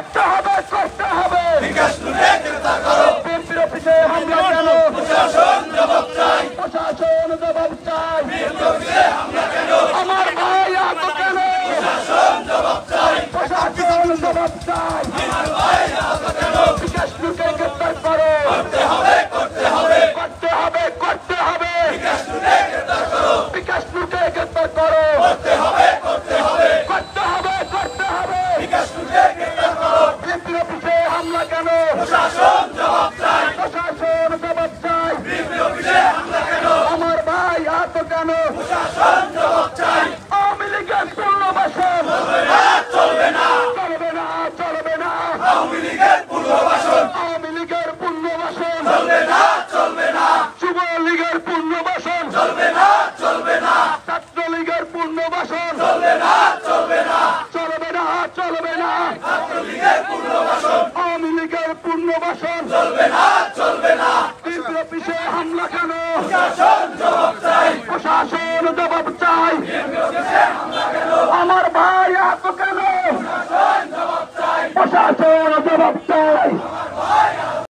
করতে হবে করতে হবে বিএনপির অফিসে হামলা কেন প্রশাসন জবাব চাই আমার ভাই আহত কেন প্রশাসন জবাব চাই বিকাশ টুকে গ্রেফতার করো করতে হবে বিকাশ টুকে গ্রেফতার করো করতে হবে বিএনপির অফিসে হামলা কেন প্রশাসন জবাব চাই আমার ভাই আহত কেন আওয়ামী লীগের পুনর্বাসন চলবে না আওয়ামী লীগের পুনর্বাসন যুব লীগের পুনর্বাসন ছাত্র লীগের পুনর্বাসন চলবে না আওয়ামী লীগের পুনর্বাসন বিএনপির অফিসে হামলা কেন প্রশাসন জবাব চাই আমার ভাই আহত কেন প্রশাসন জবাব চাই